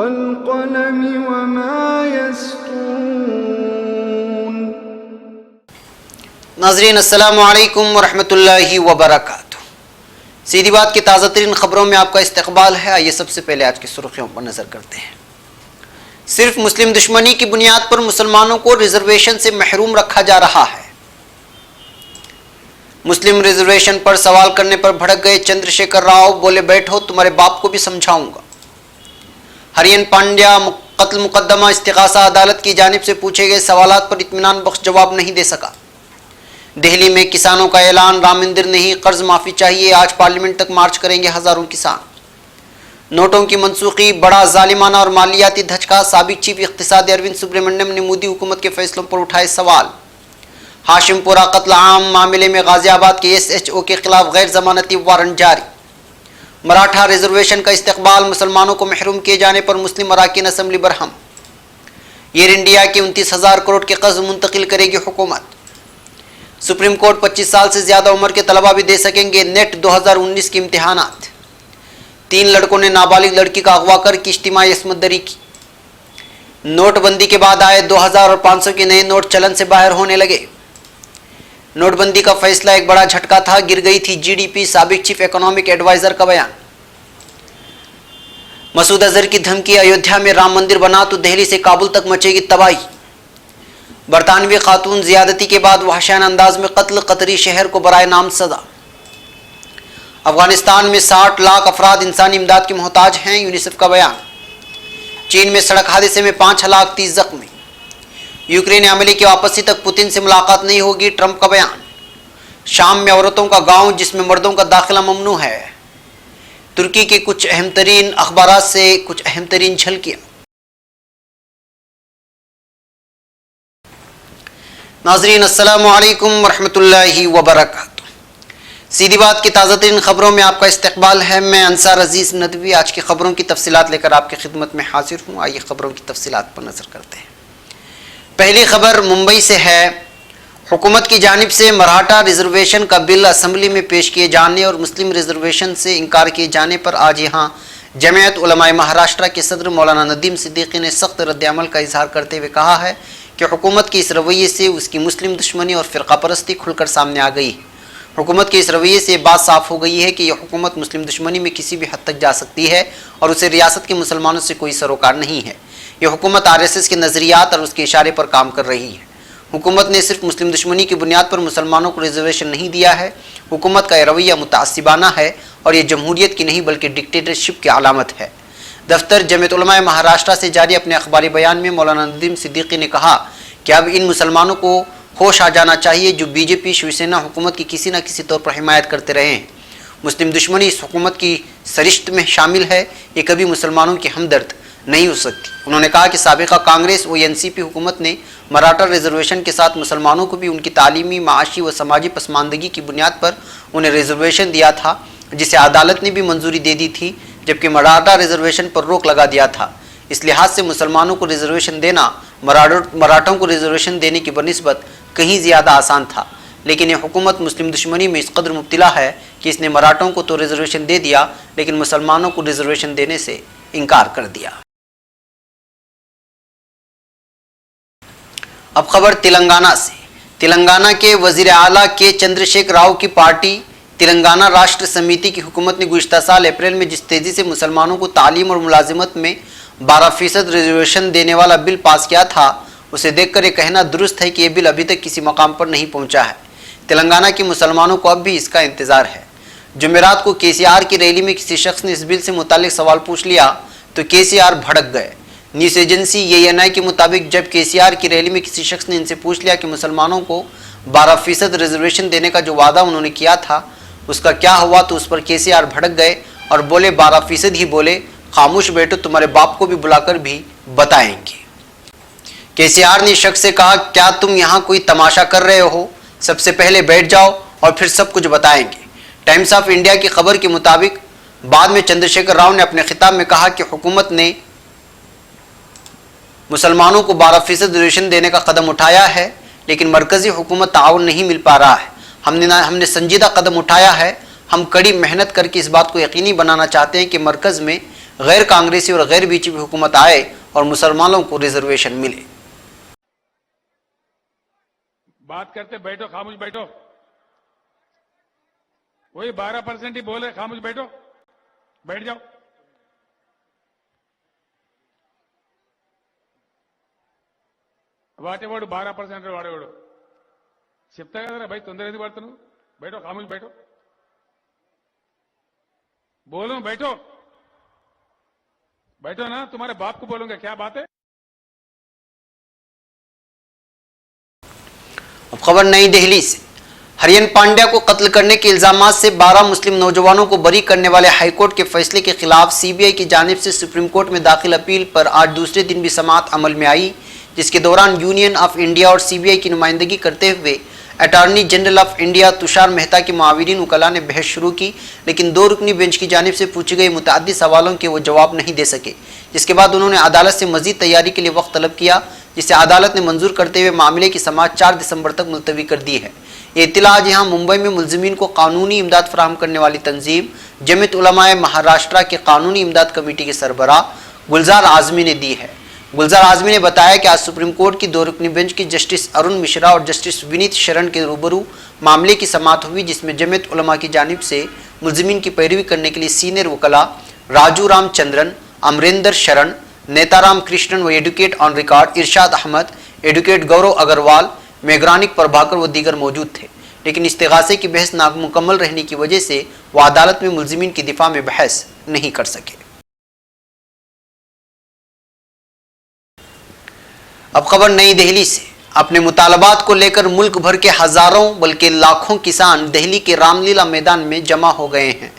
वल्क़लमि वमा यस्तून। नाज़रीन अस्सलामु अलैकुम वरहमतुल्लाहि वबरकातुहू। सीधी बात की ताज़ा तरीन खबरों में आपका इस्तकबाल है। आइए सबसे पहले आज की सुर्खियों पर नजर करते हैं। सिर्फ मुस्लिम दुश्मनी की बुनियाद पर मुसलमानों को रिजर्वेशन से महरूम रखा जा रहा है। मुस्लिम रिजर्वेशन पर सवाल करने पर भड़क गए चंद्रशेखर राव, बोले बैठो तुम्हारे बाप को भी समझाऊंगा। हरियन पांड्या कत्ल मुकदमा इस्तिगासा अदालत की जानिब से पूछे गए सवालात पर इत्मीनान बख्श जवाब नहीं दे सका। दिल्ली में किसानों का ऐलान, राम मंदिर नहीं कर्ज माफी चाहिए। आज पार्लियामेंट तक मार्च करेंगे हजारों किसान। नोटों की मनसूखी बड़ा जालिमाना और मालियाती धचका। साबिक चीफ इख्तिसादी अरविंद सुब्रमण्यम ने मोदी हुकूमत के फैसलों पर उठाए सवाल। हाशिमपुरा कत्ल आम मामले में गाजियाबाद के SHO के खिलाफ गैर जमानती वारंट जारी। मराठा रिजर्वेशन का इस्तकबाल, मुसलमानों को महरूम किए जाने पर मुस्लिम अरकान असम्बली बरहम। एयर इंडिया के 29,000 करोड़ के कर्ज मुंतकिल करेगी हुकूमत। सुप्रीम कोर्ट 25 साल से ज्यादा उम्र के तलबा भी दे सकेंगे नेट 2019 के इम्तिहानात। 3 लड़कों ने नाबालिग लड़की का अगवा कर की इज्तिमाई इसमत दरी की। नोटबंदी के बाद आए 2000 और 500 के नए नोट चलन से बाहर होने लगे। नोटबंदी का फैसला एक बड़ा झटका था, गिर गई थी GDP। साबिक चीफ इकोनॉमिक एडवाइजर का बयान। मसूद अजहर की धमकी, अयोध्या में राम मंदिर बना तो दिल्ली से काबुल तक मचेगी तबाही। बरतानवी खातून जियादती के बाद वहशाना अंदाज में कत्ल, कतरी शहर को बराए नाम सजा। अफगानिस्तान में 60 लाख अफराद इंसानी इमदाद के मोहताज हैं, यूनिसेफ का बयान। चीन में सड़क हादसे में 5,30,000 जख्मी। यूक्रेन हमले की वापसी तक पुतिन से मुलाकात नहीं होगी, ट्रंप का बयान। शाम में औरतों का गांव जिसमें मर्दों का दाखिला ममनू है। तुर्की के कुछ अहम तरीन अखबारात से कुछ अहम तरीन झलकियां। नाज़रीन अस्सलामु अलैकुम वरहमतुल्लाहि वबरकातुहू। सीधी बात की ताज़ा तरीन खबरों में आपका इस्तकबाल है। मैं अंसार अजीज़ नदवी आज की खबरों की तफसीलात लेकर आपकी खिदमत में हाजिर हूँ। आइए खबरों की तफसीलात पर नज़र करते हैं। पहली खबर मुंबई से है। हुकूमत की जानिब से मराठा रिजर्वेशन का बिल असम्बली में पेश किए जाने और मुस्लिम रिजर्वेशन से इनकार किए जाने पर आज यहाँ जमीयत उलमाए महाराष्ट्र के सदर मौलाना नदीम सिद्दीकी ने सख्त रद्द-ए-अमल का इजहार करते हुए कहा है कि हुकूमत के इस रवैये से उसकी मुस्लिम दुश्मनी और फ़िरका परस्ती खुलकर सामने आ गई है। हुकूमत के इस रवैये से बात साफ हो गई है कि यह हुकूमत मुस्लिम दुश्मनी में किसी भी हद तक जा सकती है और उसे रियासत के मुसलमानों से कोई सरोकार नहीं है। यह हुकूमत RSS के नज़रियात और उसके इशारे पर काम कर रही है। हुकूमत ने सिर्फ मुस्लिम दुश्मनी की बुनियाद पर मुसलमानों को रिजर्वेशन नहीं दिया है। हुकूमत का यह रवैया मुतअस्सिबाना है और यह जमहूरियत की नहीं बल्कि डिक्टेटरशिप की अलामत है। दफ्तर जमीयत उलमाए महाराष्ट्र से जारी अपने अखबारी बयान में मौलाना नदीम सिद्दीकी ने कहा कि अब इन मुसलमानों को होश आ जाना चाहिए जो BJP शिवसेना हुकूमत की किसी न किसी तौर पर हिमायत करते रहे हैं। मुस्लिम दुश्मनी इस हुकूमत की सरिश्त में शामिल है। ये कभी मुसलमानों की हमदर्द नहीं हो सकती। उन्होंने कहा कि साबिका कांग्रेस व NCP हुकूमत ने मराठा रिजर्वेशन के साथ मुसलमानों को भी उनकी तालीमी, माशी व समाजी पसमानदगी की बुनियाद पर उन्हें रिजर्वेशन दिया था, जिसे अदालत ने भी मंजूरी दे दी थी, जबकि मराठा रिजर्वेशन पर रोक लगा दिया था। इस लिहाज से मुसलमानों को रिजर्वेशन देना मराठों को रिजर्वेशन देने की बनिस्बत कहीं ज़्यादा आसान था। लेकिन यह हुकूमत मुस्लिम दुश्मनी में इस कदर मुब्तला है कि इसने मराठों को तो रिजर्वेशन दे दिया लेकिन मुसलमानों को रिजर्वेशन देने से इनकार कर दिया। अब खबर तेलंगाना से। तेलंगाना के वजीर आला के चंद्रशेखर राव की पार्टी तेलंगाना राष्ट्र समिति की हुकूमत ने गुज़िश्ता साल अप्रैल में जिस तेज़ी से मुसलमानों को तालीम और मुलाजिमत में 12% रिजर्वेशन देने वाला बिल पास किया था, उसे देखकर यह कहना दुरुस्त है कि यह बिल अभी तक किसी मकाम पर नहीं पहुंचा है। तेलंगाना के मुसलमानों को अब भी इसका इंतज़ार है। जुमेरात को KCR की रैली में किसी शख्स ने इस बिल से मुतालिक सवाल पूछ लिया तो KCR भड़क गए। न्यूज़ एजेंसी ANI के मुताबिक जब KCR की रैली में किसी शख्स ने इनसे पूछ लिया कि मुसलमानों को 12% रिजर्वेशन देने का जो वादा उन्होंने किया था उसका क्या हुआ, तो उस पर KCR भड़क गए और बोले 12% ही बोले, खामोश बैठो, तुम्हारे बाप को भी बुलाकर भी बताएंगे। KCR ने शख्स से कहा, क्या तुम यहाँ कोई तमाशा कर रहे हो? सबसे पहले बैठ जाओ और फिर सब कुछ बताएंगे। टाइम्स ऑफ इंडिया की खबर के मुताबिक बाद में चंद्रशेखर राव ने अपने खिताब में कहा कि हुकूमत ने मुसलमानों को 12% रिजर्वेशन देने का कदम उठाया है, लेकिन मरकजी हुकूमत ताउन नहीं मिल पा रहा है। हमने संजीदा कदम उठाया है। हम कड़ी मेहनत करके इस बात को यकीनी बनाना चाहते हैं कि मरकज़ में गैर कांग्रेसी और गैर बीजेपी हुकूमत आए और मुसलमानों को रिजर्वेशन मिले। बात करते बैठो, खामोश बैठो। वही 12% ही बोले, खामोश बैठो, बैठ जाओ। వాటేవాడు 12% వాడేవాడు చెప్తా కదరా భయ్, తొందర ఎందుకు పడుతున్నావు? बैठो, खामोश बैठो, बोलो, बैठो, बैठो ना, तुम्हारे बाप को बोलूंगा, क्या बात है? अब खबर नई दिल्ली से। हरियन पांड्या को कत्ल करने के इल्जामात से 12 मुस्लिम नौजवानों को बरी करने वाले हाईकोर्ट के फैसले के खिलाफ सीबीआई की जानिब से सुप्रीम कोर्ट में दाखिल अपील पर आज दूसरे दिन भी समाअत अमल में आई, जिसके दौरान यूनियन ऑफ इंडिया और सीबीआई की नुमाइंदगी करते हुए attorney general of India Tushar Mehta के मुआविरीन वकला ने बहस शुरू की, लेकिन 2 रुकनी बेंच की जानिब से पूछे गए मुतअद्दिद सवालों के वो जवाब नहीं दे सके, जिसके बाद उन्होंने अदालत से मजीद तैयारी के लिए वक्त तलब किया, जिसे अदालत ने मंजूर करते हुए मामले की समाअत 4 दिसंबर तक मुलतवी कर दी है। ये इत्तला आज यहाँ मुंबई में मुलजिमीन को कानूनी इमदाद फराहम करने वाली तंजीम जमीयत उलमाए महाराष्ट्र के कानूनी इमदाद कमेटी के सरबराह गुलजार आजमी ने दी है। गुलजार आजमी ने बताया कि आज सुप्रीम कोर्ट की 2 रुकनी बेंच की जस्टिस अरुण मिश्रा और जस्टिस विनीत शरण के रूबरू मामले की समाअत हुई, जिसमें जमीयत उलमा की जानिब से मुलजिमीन की पैरवी करने के लिए सीनियर वकला राजू राम चंद्रन, अमरेंद्र शरण, नेताराम कृष्णन व advocate on record Irshad Ahmad, advocate Gaurav Agarwal, मेघरानिक प्रभाकर व दीगर मौजूद थे, लेकिन इस्तिगासे की बहस नामुकम्मल रहने की वजह से वह अदालत में मुलजिमीन की दिफा में बहस नहीं कर सके। अब खबर नई दिल्ली से। अपने मुतालबात को लेकर मुल्क भर के हजारों बल्कि लाखों किसान दिल्ली के रामलीला मैदान में जमा हो गए हैं,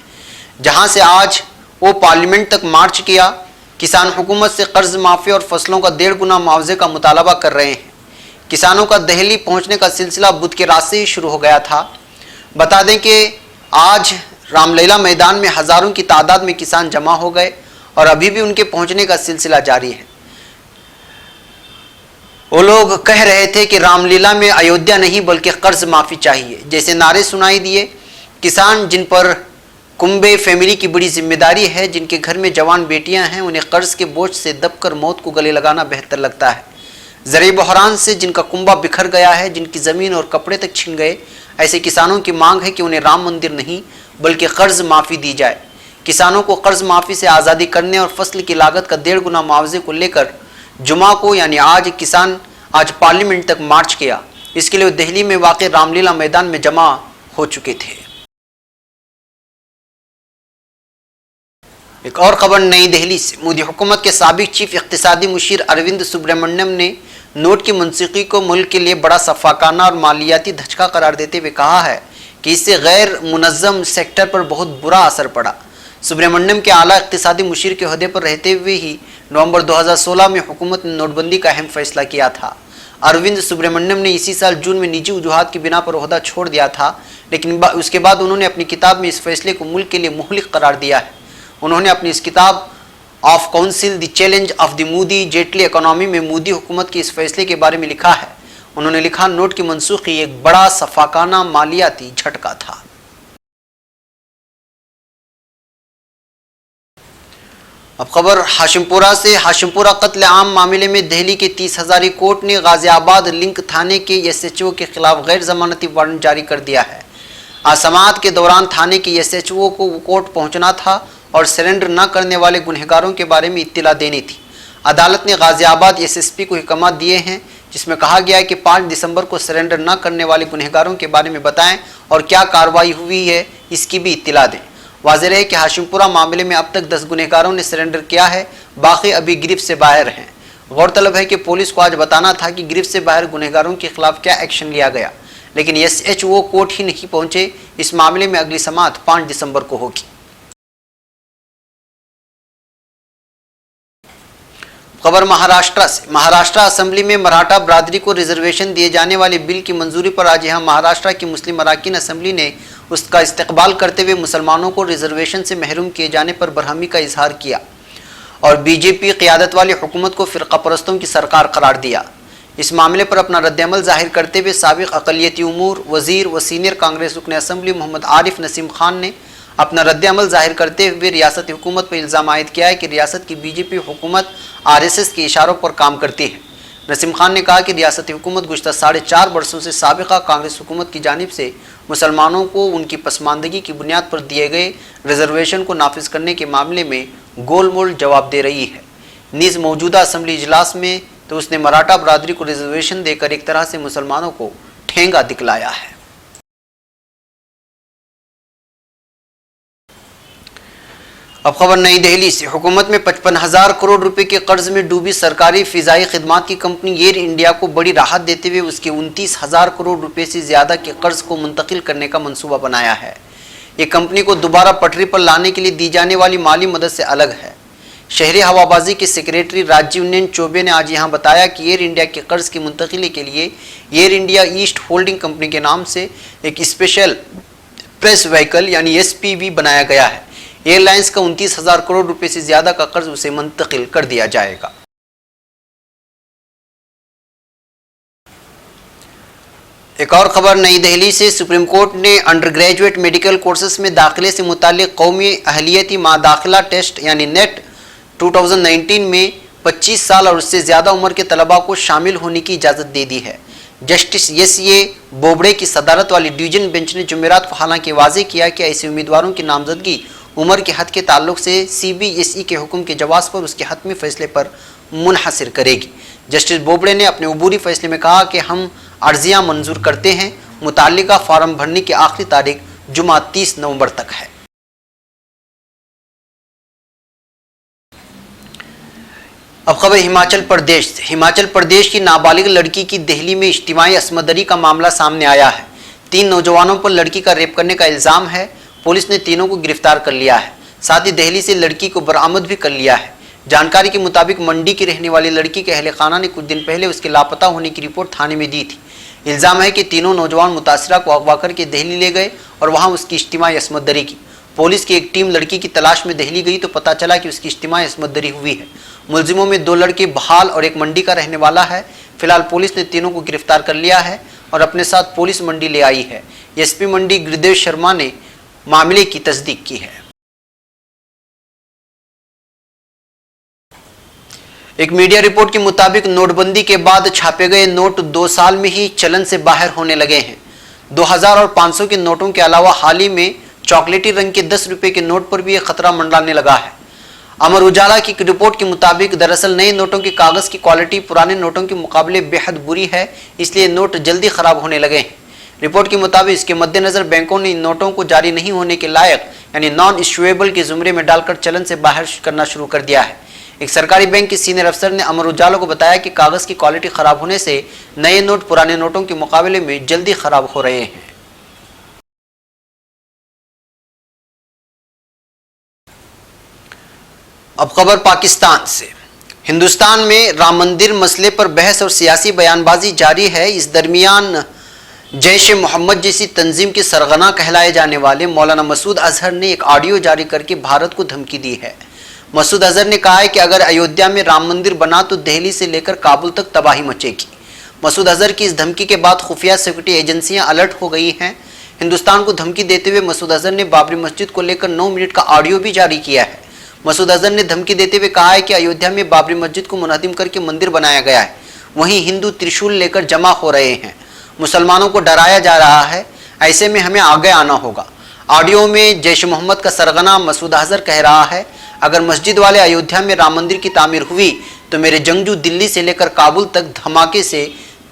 जहां से आज वो पार्लियामेंट तक मार्च किया। किसान हुकूमत से कर्ज माफी और फसलों का 1.5 गुना मुआवजे का मुतालबा कर रहे हैं। किसानों का दिल्ली पहुंचने का सिलसिला बुध के रात से ही शुरू हो गया था। बता दें कि आज रामलीला मैदान में हजारों की तादाद में किसान जमा हो गए और अभी भी उनके पहुंचने का सिलसिला जारी है। वो लोग कह रहे थे कि रामलीला में अयोध्या नहीं बल्कि कर्ज माफी चाहिए जैसे नारे सुनाई दिए। किसान जिन पर कुंबे फैमिली की बड़ी जिम्मेदारी है, जिनके घर में जवान बेटियां हैं, उन्हें कर्ज के बोझ से दबकर मौत को गले लगाना बेहतर लगता है। ज़री बहरान से जिनका कुंबा बिखर गया है, जिनकी ज़मीन और कपड़े तक छिन गए, ऐसे किसानों की मांग है कि उन्हें राम मंदिर नहीं बल्कि कर्ज माफ़ी दी जाए। किसानों को कर्ज माफ़ी से आज़ादी करने और फसल की लागत का 1.5 गुना मुआवजे को लेकर जुमा को यानी आज किसान आज पार्लियामेंट तक मार्च किया। इसके लिए दिल्ली में वाक़ रामलीला मैदान में जमा हो चुके थे। एक और खबर नई दिल्ली से। मोदी हुकूमत के साबिक चीफ इक़्तिसादी मुशीर अरविंद सुब्रमण्यम ने नोट की मनसूखी को मुल्क के लिए बड़ा सफाकाना और मालियाती धचका करार देते हुए कहा है कि इससे गैर मुनज़्ज़म सेक्टर पर बहुत बुरा असर पड़ा। सुब्रमण्यम के आला इक़्तिसादी मुशीर के ओहदे पर रहते हुए ही नवंबर 2016 में हुकूमत ने नोटबंदी का अहम फैसला किया था। अरविंद सुब्रमण्यम ने इसी साल जून में निजी वजूहात की बिना पर ओहदा छोड़ दिया था, लेकिन उसके बाद उन्होंने अपनी किताब में इस फैसले को मुल्क के लिए मुहलिक करार दिया है। उन्होंने अपनी इस किताब of council the challenge of the Modi Jaitley economy में मोदी हुकूमत के इस फैसले के बारे में लिखा है। उन्होंने लिखा, नोट की मनसूखी एक बड़ा सफाकाना मालियाती झटका था। अब खबर हाशिमपुरा से। हाशिमपुरा कत्ल आम मामले में दिल्ली के 30 हजारी कोर्ट ने गाजियाबाद लिंक थाने के एसएचओ के खिलाफ गैर जमानती वारंट जारी कर दिया है। आज समाअत के दौरान थाने के एसएचओ को कोर्ट पहुंचना था और सरेंडर न करने वाले गुनहगारों के बारे में इत्तला देनी थी। अदालत ने गाजियाबाद एसएसपी को अहकाम दिए हैं, जिसमें कहा गया है कि 5 दिसंबर को सरेंडर न करने वाले गुनहगारों के बारे में बताएं और क्या कार्रवाई हुई है इसकी भी इत्तला दें। वाज़ेह है कि हाशिमपुरा मामले में अब तक 10 गुनहगारों ने सरेंडर किया है, बाकी अभी गिरफ्त से बाहर हैं। गौरतलब है कि पुलिस को आज बताना था कि गिरफ्त से बाहर गुनहगारों के खिलाफ क्या एक्शन लिया गया, लेकिन एसएचओ कोर्ट ही नहीं पहुंचे। इस मामले में अगली समाअत 5 दिसंबर को होगी। खबर महाराष्ट्र से। महाराष्ट्र असेंबली में मराठा बरादरी को रिजर्वेशन दिए जाने वाले बिल की मंजूरी पर आज यहाँ महाराष्ट्र की मुस्लिम अराकीन असेंबली ने उसका इस्तकबाल करते हुए मुसलमानों को रिजर्वेशन से महरूम किए जाने पर बरहमी का इजहार किया और बीजेपी क़ियादत वाली हुकूमत को फ़िरक़ा परस्तों की सरकार करार दिया। इस मामले पर अपना रद्दअमल जाहिर करते हुए साबिक़ अक़लियती उमूर वज़ीर व सीनियर कांग्रेस रुकन असेंबली मोहम्मद आरिफ नसीम खान ने अपना रद्द-ए-अमल जाहिर करते हुए रियासती हुकूमत पर इल्ज़ाम आयद किया है कि रियासत की बीजेपी हुकूमत आरएसएस के इशारों पर काम करती है। नसीम खान ने कहा कि रियासती हुकूमत गुज़श्ता 4.5 वर्षों से साबिक़ा कांग्रेस हुकूमत की जानिब से मुसलमानों को उनकी पसमानदगी की बुनियाद पर दिए गए रिजर्वेशन को नाफिज करने के मामले में गोलमोल जवाब दे रही है। नीज़ मौजूदा असम्बली इजलास में तो उसने मराठा बरादरी को रिजर्वेशन देकर एक तरह से मुसलमानों को ठेंगा दिखलाया है। अब खबर नई दिल्ली से। हुकूमत में 55,000 करोड़ रुपए के कर्ज में डूबी सरकारी फिजाई खिदमात की कंपनी एयर इंडिया को बड़ी राहत देते हुए उसके 29,000 करोड़ रुपए से ज्यादा के कर्ज को मुंतकिल करने का मंसूबा बनाया है। ये कंपनी को दोबारा पटरी पर लाने के लिए दी जाने वाली माली मदद से अलग है। शहरी हवाबाजी के सेक्रेटरी राजीव नयन चौबे ने आज यहाँ बताया कि एयर इंडिया के कर्ज की मुंतकिली के लिए air India east holding company के नाम से एक स्पेशल प्रेस व्हीकल यानी एसपीवी बनाया गया है। एयरलाइंस का 29,000 करोड़ रुपए से ज्यादा का कर्ज उसे मुंतकिल कर दिया जाएगा। एक और खबर नई दिल्ली से। सुप्रीम कोर्ट ने अंडर ग्रेजुएट मेडिकल कोर्सेज में दाखिले से मुताल्लिक कौमी अहलियती मादाखिला टेस्ट यानी नेट 2019 में 25 साल और उससे ज्यादा उम्र के तलबा को शामिल होने की इजाजत दे दी है। जस्टिस एस.ए. बोबड़े की सदारत वाली डिवीजन बेंच ने जुमेरात को हालांकि वाज़ेह किया कि ऐसे उम्मीदवारों की नामजदगी उम्र के हद के ताल्लुक से CBSE के हुक्म के जवाब पर उसके हतमी फैसले पर मुनहसर करेगी। जस्टिस बोबड़े ने अपने अबूरी फैसले में कहा कि हम अर्जियां मंजूर करते हैं। मुताल्लिका फार्म भरने की आखिरी तारीख जुमा 30 नवंबर तक है। अब खबर हिमाचल प्रदेश से। हिमाचल प्रदेश की नाबालिग लड़की की दिल्ली में इज्तिमाई असमदरी का मामला सामने आया है। 3 नौजवानों पर लड़की का रेप करने का इल्ज़ाम है। पुलिस ने तीनों को गिरफ्तार कर लिया है। साथ ही दिल्ली से लड़की को बरामद भी कर लिया है। जानकारी के मुताबिक मंडी की रहने वाली लड़की के अहले खाना ने कुछ दिन पहले उसके लापता होने की रिपोर्ट थाने में दी थी। इल्ज़ाम है कि तीनों नौजवान मुतासिरा को अगवा करके दिल्ली ले गए और वहां उसकी इज्तिमाई असमदरी की। पुलिस की एक टीम लड़की की तलाश में दिल्ली गई तो पता चला कि उसकी इज्तिमाई असमदरी हुई है। मुलजिमों में 2 लड़के बहाल और एक मंडी का रहने वाला है। फिलहाल पुलिस ने तीनों को गिरफ्तार कर लिया है और अपने साथ पुलिस मंडी ले आई है। एसपी मंडी गिरिदेव शर्मा ने मामले की तस्दीक की है। एक मीडिया रिपोर्ट के मुताबिक नोटबंदी के बाद छापे गए नोट 2 साल में ही चलन से बाहर होने लगे हैं। 2000 और 500 के नोटों के अलावा हाल ही में चॉकलेटी रंग के 10 रुपए के नोट पर भी यह खतरा मंडराने लगा है। अमर उजाला की रिपोर्ट के मुताबिक दरअसल नए नोटों के कागज की क्वालिटी पुराने नोटों के मुकाबले बेहद बुरी है, इसलिए नोट जल्दी खराब होने लगे हैं। रिपोर्ट के मुताबिक इसके मद्देनजर बैंकों ने इन नोटों को जारी नहीं होने के लायक यानी नॉन इशुएबल के जुमरे में डालकर चलन से बाहर करना शुरू कर दिया है। एक सरकारी बैंक के सीनियर अफसर ने अमर उजाला को बताया कि कागज की क्वालिटी खराब होने से नए नोट पुराने नोटों के मुकाबले में जल्दी खराब हो रहे हैं। अब खबर पाकिस्तान से। हिंदुस्तान में राम मंदिर मसले पर बहस और सियासी बयानबाजी जारी है। इस दरमियान जैश मोहम्मद जैसी तंजीम के सरगना कहलाए जाने वाले मौलाना मसूद अजहर ने एक ऑडियो जारी करके भारत को धमकी दी है। मसूद अजहर ने कहा है कि अगर अयोध्या में राम मंदिर बना तो दिल्ली से लेकर काबुल तक तबाही मचेगी। मसूद अजहर की इस धमकी के बाद खुफिया सिक्योरिटी एजेंसियां अलर्ट हो गई हैं। हिंदुस्तान को धमकी देते हुए मसूद अजहर ने बाबरी मस्जिद को लेकर 9 मिनट का ऑडियो भी जारी किया है। मसूद अजहर ने धमकी देते हुए कहा है कि अयोध्या में बाबरी मस्जिद को मुनहदिम करके मंदिर बनाया गया है, वहीं हिंदू त्रिशूल लेकर जमा हो रहे हैं, मुसलमानों को डराया जा रहा है, ऐसे में हमें आगे आना होगा। ऑडियो में जैश मोहम्मद का सरगना मसूद अजहर कह रहा है, अगर मस्जिद वाले अयोध्या में राम मंदिर की तामीर हुई तो मेरे जंगजू दिल्ली से लेकर काबुल तक धमाके से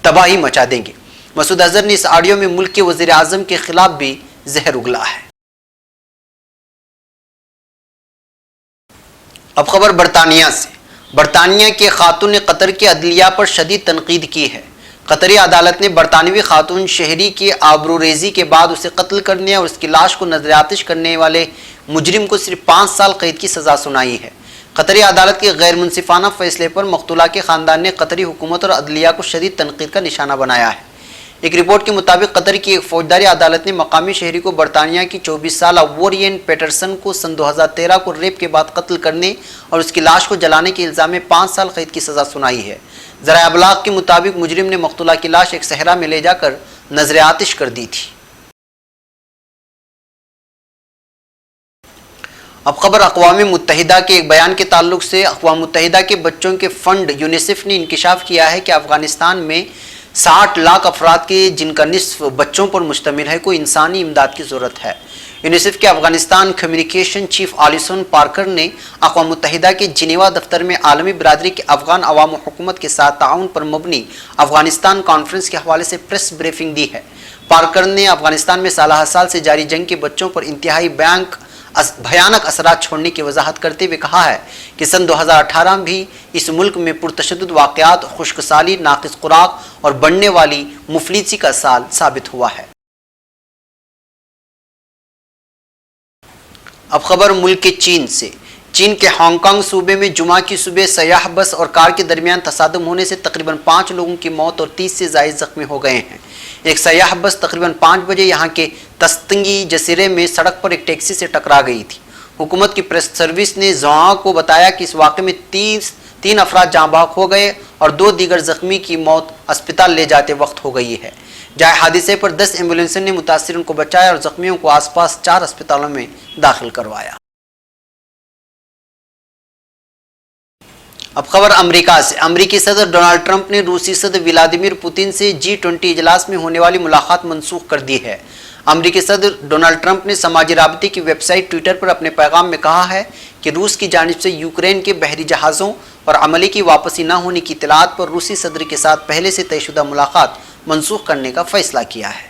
तबाही मचा देंगे। मसूद अजहर ने इस ऑडियो में मुल्क के वजीर आजम के खिलाफ भी जहर उगला है। अब खबर बरतानिया से। बरतानिया के खातून ने कतर की अदलिया पर शदीद तनकीद की है। कतरी अदालत ने बरतानवी खातून शहरी की आबरूरेजी के बाद उसे कत्ल करने और उसकी लाश को नजर आतिश करने वाले मुजरिम को सिर्फ 5 साल कैद की सजा सुनाई है। कतरी अदालत के गैर मुनसिफाना फैसले पर मकतूला के खानदान ने कतरी हुकूमत और अदलिया को शदीद तनकीद का निशाना बनाया है। एक रिपोर्ट के मुताबिक कतर की एक फौजदारी अदालत ने मकामी शहरी को बरतानिया की 24 साल वोरियन पेटरसन को सन 2013 को रेप के बाद कत्ल करने और उसकी लाश को जलाने के इल्ज़ाम में 5 साल कैद की सजा सुनाई है। ज़राए अबलाग के मुताबिक मुजरिम ने मकतूला की लाश एक सहरा में ले जाकर नजर आतिश कर दी थी। अब खबर अक़वाम मुत्तहिदा के एक बयान के ताल्लुक से। अक़वाम मुत्तहिदा के बच्चों के फंड यूनिसेफ ने इंकिशाफ किया है कि अफगानिस्तान में 60 लाख अफराद के जिनका निस्फ बच्चों पर मुश्तमिल है को इंसानी इमदाद की ज़रूरत है। यूनिसेफ के अफगानिस्तान कम्युनिकेशन चीफ आलिसन पार्कर ने अक़वाम मुत्तहिदा के जिनेवा दफ्तर में आलमी बिरादरी के अफगान अवाम हुकूमत के साथ ताउन पर मबनी अफगानिस्तान कॉन्फ्रेंस के हवाले से प्रेस ब्रीफिंग दी है। पार्कर ने अफगानिस्तान में साल साल से जारी जंग के बच्चों पर इंतहाई भयानक असरात छोड़ने की वजाहत करते हुए कहा है कि सन 2018 भी इस मुल्क में पुरतशद्दुद वाक़यात, खुश्कसाली, नाक़िस खुराक और बढ़ने वाली मुफलिसी का साल साबित हुआ है। अब खबर मुल्क के चीन से। चीन के हांगकांग सूबे में जुमा की सुबह सयाह बस और कार के दरमियान तसादुम होने से तकरीबन 5 लोगों की मौत और 30 से ज़ायद जख्मी हो गए हैं। एक सयाह बस तकरीबन 5 बजे यहाँ के तस्तंगी जसीरे में सड़क पर एक टैक्सी से टकरा गई थी। हुकूमत की प्रेस सर्विस ने ज़ुआ को बताया कि इस वाक़े में 3 अफराद जाँ बहक हो गए और 2 दीगर जख्मी की मौत अस्पताल ले जाते वक्त हो गई है। जाए हादसे पर 10 एम्बुलेंसों ने मुतासिरों को बचाया और जख्मियों को आसपास 4 अस्पतालों में दाखिल करवाया। अब खबर अमेरिका से। अमेरिकी सदर डोनाल्ड ट्रंप ने रूसी सदर व्लादिमीर पुतिन से G20 इजलास में होने वाली मुलाकात मनसूख कर दी है। अमेरिकी सदर डोनाल्ड ट्रंप ने समाजी राबते की वेबसाइट ट्विटर पर अपने पैगाम में कहा है कि रूस की जानिब से यूक्रेन के बहरी जहाज़ों और अमले की वापसी न होने की इत्तलात पर रूसी सदर के साथ पहले से तयशुदा मुलाकात मनसूख करने का फैसला किया है।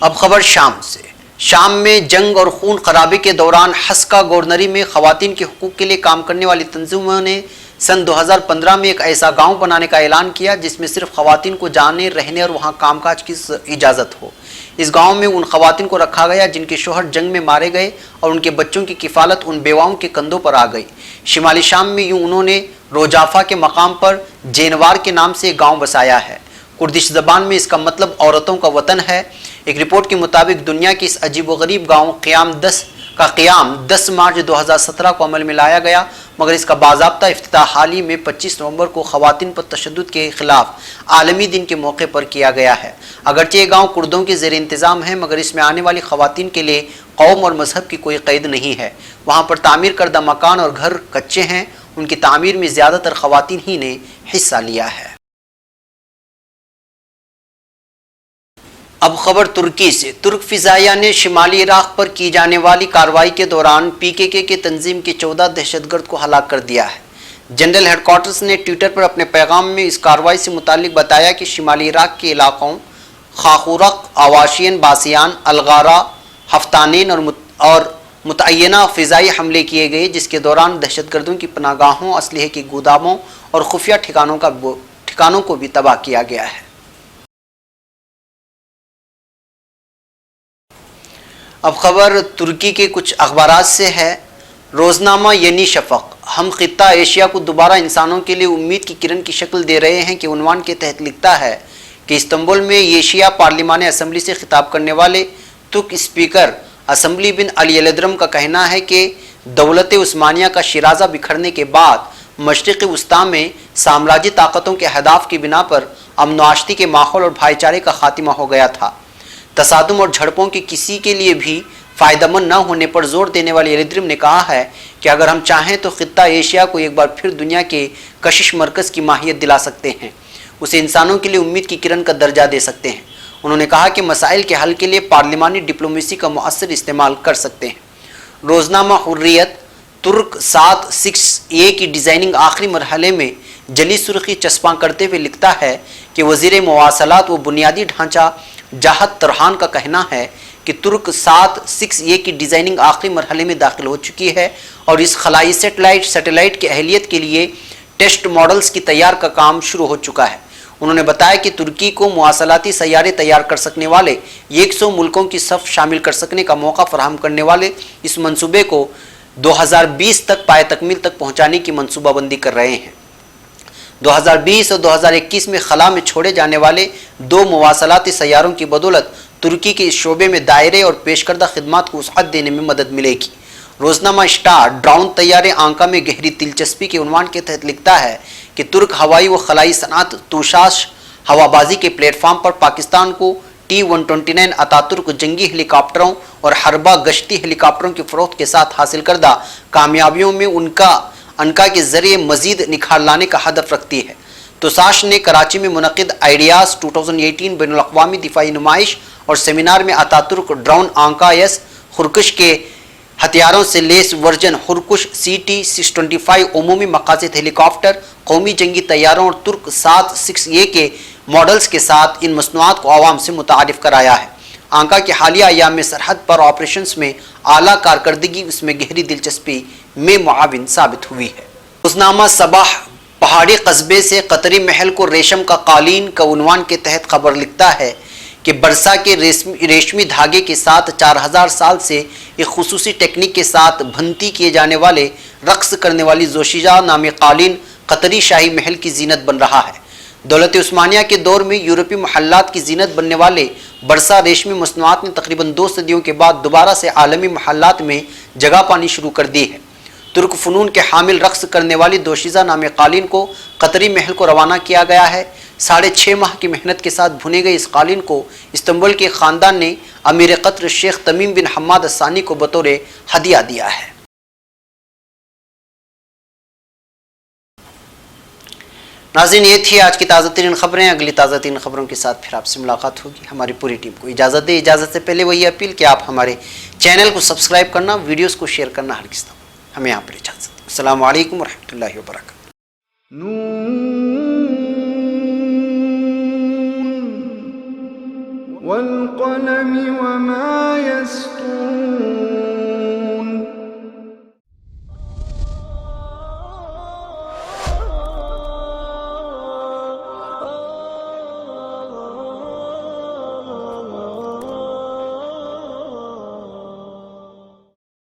अब खबर शाम से। शाम में जंग और खून खराबे के दौरान हस्का गवर्नरी में खवातीन के हुकूक के लिए काम करने वाली तंजीमों ने सन 2015 में एक ऐसा गांव बनाने का ऐलान किया जिसमें सिर्फ खवातीन को जाने, रहने और वहां कामकाज की इजाज़त हो। इस गांव में उन खवातीन को रखा गया जिनके शोहर जंग में मारे गए और उनके बच्चों की किफ़ालत उन बेवाओं के कंधों पर आ गई। शिमाली शाम में यूँ उन्होंने रोजाफा के मकाम पर जेनवार के नाम से एक गाँव बसाया है। कुर्दिश ज़बान में इसका मतलब औरतों का वतन है। एक रिपोर्ट के मुताबिक दुनिया के इस अजीब व गरीब गाँव क़याम 10 मार्च 2017 को अमल में लाया गया, मगर इसका बाज़ाब्ता इफ्तिताह हाल ही में 25 नवंबर को ख़वातीन पर तशद्दुद के खिलाफ आलमी दिन के मौके पर किया गया है। अगरचे ये गाँव कुर्दों के ज़ेर इंतज़ाम है, मगर इसमें आने वाली ख़वातीन के लिए कौम और मज़हब की कोई क़ैद नहीं है। वहाँ पर तामीर करदा मकान और घर कच्चे हैं। उनकी तामीर में ज़्यादातर ख़वातीन ही ने हिस्सा लिया है। अब खबर तुर्की से। तुर्क फ़िज़ाइया ने शिमाली इराक़ पर की जाने वाली कार्रवाई के दौरान PKK के तंजीम के 14 दहशतगर्द को हलाक कर दिया है। जनरल हेडक्वार्टर्स ने ट्विटर पर अपने पैगाम में इस कार्रवाई से मुतालिक बताया कि शिमाली इराक़ के इलाक़ों खाखुरक, आवाशियन, बासियान, अलगारा, हफ्तानीन और मुतय्यना फ़िज़ाई हमले किए गए, जिसके दौरान दहशतगर्दों की पनागाहों, असलहे के गोदामों और खुफिया ठिकानों को भी तबाह किया गया है। अब खबर तुर्की के कुछ अखबारात से है। रोज़नामा यनी शफ़क़, हम ख़ित्ता एशिया को दोबारा इंसानों के लिए उम्मीद की किरण की शक्ल दे रहे हैं के उन्वान के तहत लिखता है कि इस्तांबुल में एशिया पार्लिमान असम्बली से खिताब करने वाले तुर्क स्पीकर असम्बली बिन अली अलद्रम का कहना है कि दौलत उस्मानिया का शिराजा बिखरने के बाद मशरिक़ वस्ता में साम्राज्य ताकतों के अहदाफ की बिना पर अमन आश्ती के माहौल और भाईचारे का खात्मा हो गया था। तसादुम और झड़पों के किसी के लिए भी फ़ायदेमंद न होने पर जोर देने वाले अलद्रम ने कहा है कि अगर हम चाहें तो ख़ित्ता एशिया को एक बार फिर दुनिया के कशिश मरकज़ की माहियत दिला सकते हैं, उसे इंसानों के लिए उम्मीद की किरण का दर्जा दे सकते हैं। उन्होंने कहा कि मसाइल के हल के लिए पार्लिमानी डिप्लोमेसी का मुअस्सर इस्तेमाल कर सकते हैं। रोज़नामा हुर्रियत तुर्क 7/6A की डिज़ाइनिंग आखिरी मरहले में जली सुर्खी चस्पा करते हुए लिखता है कि वज़ीर मवासलात व बुनियादी ढांचा जाहद तरहान का कहना है कि तुर्क 7/6A की डिज़ाइनिंग आखिरी मरहले में दाखिल हो चुकी है और इस खलाई सैटेलाइट की अहलियत के लिए टेस्ट मॉडल्स की तैयार का काम शुरू हो चुका है। उन्होंने बताया कि तुर्की को मुवासलाती सैयारे तैयार कर सकने वाले 100 मुल्कों की सफ़ शामिल कर सकने का मौका फराहम करने वाले इस मंसूबे को 2020 तक पाए तकमील तक पहुँचाने की मनसूबाबंदी कर रहे हैं। 2020 और 2021 में खला में छोड़े जाने वाले 2 मुवासलाती सैयारों की बदौलत तुर्की के इस शोबे में दायरे और पेशकर्दा खिदमात को वसअत देने में मदद मिलेगी। रोज़नामा स्टार ड्रोन तैयारे आंका में गहरी दिलचस्पी के उन्वान के तहत लिखता है कि तुर्क हवाई व खलाई सनात तूशाश हवाबाजी के प्लेटफार्म पर पाकिस्तान को T-129 अतातुर्क जंगी हेलीकॉप्टरों और हरबा गश्ती हेलीकॉप्टरों की फरोख्त के साथ हासिल करदा कामयाबियों में उनका के जरिए मजीद निखार लाने का हदफ रखती है। तुसाश ने कराची में मुनक़िद आइडियाज़ 2018 बैनुल-अक़वामी दिफाई नुमाइश और सेमिनार में अतातुर्क ड्रोन आंका एस हुरकुश के हथियारों से लेस वर्जन हुरकुश CT-625 उमूमी मकासद हेलीकॉप्टर, कौमी जंगी तैयारों और तुर्क 7-6A के मॉडल्स के साथ इन मसनूआत को आवाम से मुतारिफ कराया है। आंका के हालिया अयाम में सरहद पर ऑपरेशंस में आला कारकर्दगी उसमें गहरी दिलचस्पी में मुआविन साबित हुई है। रोज़नामा सबाह पहाड़ी कस्बे से कतरी महल को रेशम का कालीन का उन्वान के तहत खबर लिखता है कि बरसा के रेशमी धागे के साथ 4000 साल से एक खुसूसी टेक्निक के साथ भंती किए जाने वाले रक्स करने वाली जोशीजा नामी कालीन कतरी शाही महल की जीनत बन रहा है। दौलत उस्मानिया के दौर में यूरोपीय महल्लात की जीनत बनने वाले बरसा रेशमी मसनूआत ने तकरीबन 2 सदियों के बाद दोबारा से आलमी महल्लात में जगह पानी शुरू कर दी है। तुर्क फ़नून के हामिल रक्स करने वाली दोशीज़ा नामे कालीन को कतरी महल को रवाना किया गया है। 6.5 माह की मेहनत के साथ भुने गए इस कालीन को इस्तंबुल के ख़ानदान ने अमीर कतर शेख तमीम बिन हम्माद अस्सानी को बतौर हदिया दिया है। नाज़रीन, ये थी आज की ताज़ा तरीन खबरें। अगली ताज़ा तरीन खबरों के साथ फिर आपसे मुलाकात होगी। हमारी पूरी टीम को इजाज़त दे। इजाज़त से पहले वही अपील कि आप हमारे चैनल को सब्सक्राइब करना, वीडियोस को शेयर करना हरगिज़ ना भूलें। हमें यहाँ पर इजाज़त। अस्सलामु अलैकुम वरहमतुल्लाहि वबरकातुहू। वल क़लम वमा